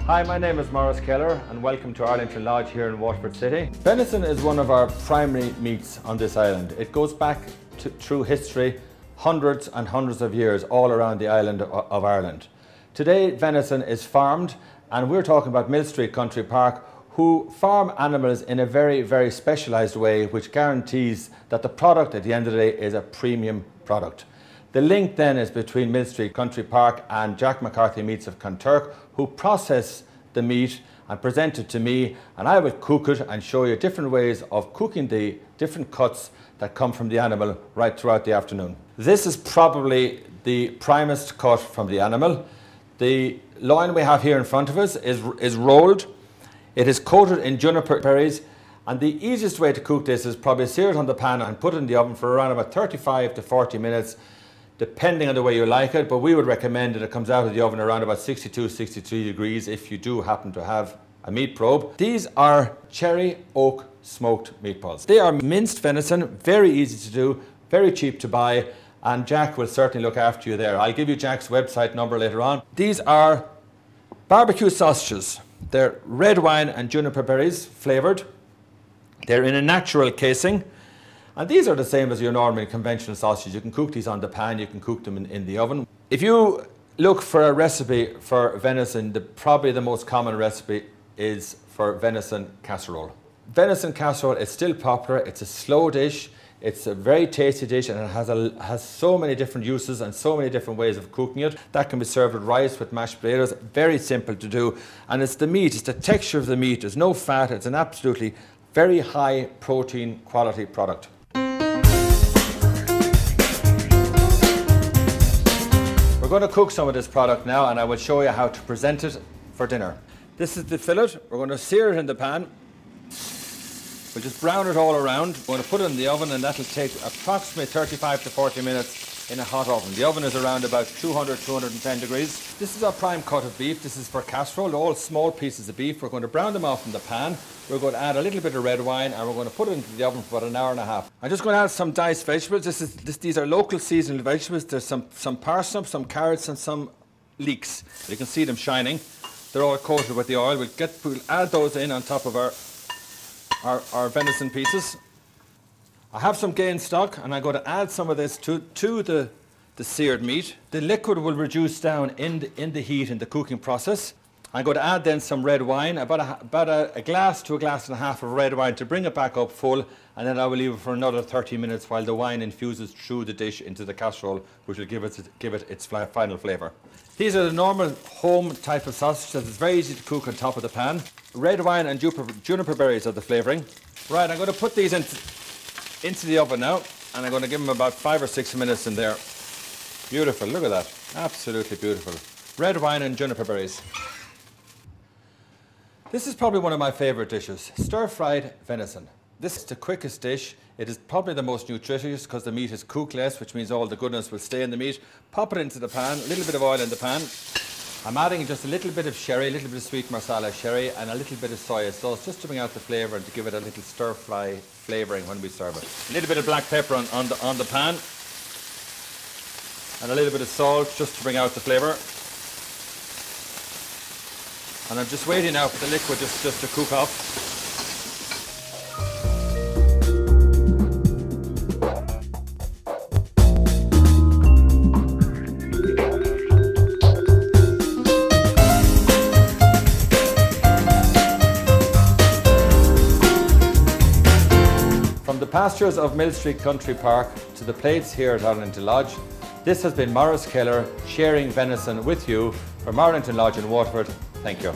Hi, my name is Maurice Keller and welcome to Arlington Lodge here in Waterford City. Venison is one of our primary meats on this island. It goes back through history, hundreds and hundreds of years all around the island of Ireland. Today venison is farmed and we're talking about Mill Street Country Park, who farm animals in a very, very specialised way which guarantees that the product at the end of the day is a premium product. The link then is between Mill Street Country Park and Jack McCarthy Meats of Clonturk, who process the meat and present it to me, and I will cook it and show you different ways of cooking the different cuts that come from the animal right throughout the afternoon. This is probably the primest cut from the animal. The loin we have here in front of us is rolled. It is coated in juniper berries, and the easiest way to cook this is probably sear it on the pan and put it in the oven for around about 35 to 40 minutes, depending on the way you like it, but we would recommend that it comes out of the oven around about 62, 63 degrees if you do happen to have a meat probe. These are cherry oak smoked meatballs. They are minced venison, very easy to do, very cheap to buy, and Jack will certainly look after you there. I'll give you Jack's website number later on. These are barbecue sausages. They're red wine and juniper berries flavoured. They're in a natural casing. And these are the same as your normal conventional sausages. You can cook these on the pan, you can cook them in the oven. If you look for a recipe for venison, probably the most common recipe is for venison casserole. Venison casserole is still popular. It's a slow dish. It's a very tasty dish, and it has so many different uses and so many different ways of cooking it. That can be served with rice, with mashed potatoes. Very simple to do. And it's the meat, it's the texture of the meat. There's no fat. It's an absolutely very high protein quality product. We're going to cook some of this product now, and I will show you how to present it for dinner. This is the fillet. We're going to sear it in the pan. We'll just brown it all around. We're going to put it in the oven, and that'll take approximately 35 to 40 minutes in a hot oven. The oven is around about 200, 210 degrees. This is our prime cut of beef. This is for casserole, all small pieces of beef. We're going to brown them off in the pan. We're going to add a little bit of red wine, and we're going to put it into the oven for about an hour and a half. I'm just going to add some diced vegetables. These are local seasonal vegetables. There's some parsnips, some carrots, and some leeks. You can see them shining. They're all coated with the oil. We'll add those in on top of our venison pieces. I have some gain stock, and I'm going to add some of this to the seared meat. The liquid will reduce down in the heat in the cooking process. I'm going to add then some red wine, about a glass to a glass and a half of red wine to bring it back up full, and then I will leave it for another 30 minutes while the wine infuses through the dish into the casserole, which will give it its final flavour. These are the normal home type of sausages. It's very easy to cook on top of the pan. Red wine and juniper berries are the flavouring. Right, I'm going to put these into the oven now, and I'm going to give them about 5 or 6 minutes in there. Beautiful, look at that. Absolutely beautiful. Red wine and juniper berries. This is probably one of my favourite dishes, stir-fried venison. This is the quickest dish. It is probably the most nutritious because the meat is cooked less, which means all the goodness will stay in the meat. Pop it into the pan, a little bit of oil in the pan. I'm adding just a little bit of sherry, a little bit of sweet marsala sherry, and a little bit of soya sauce just to bring out the flavour and to give it a little stir-fry flavouring when we serve it. A little bit of black pepper on the pan, and a little bit of salt just to bring out the flavour. And I'm just waiting now for the liquid just to cook off. From the pastures of Mill Street Country Park to the plates here at Arlington Lodge, this has been Maurice Keller sharing venison with you from Arlington Lodge in Waterford. Thank you.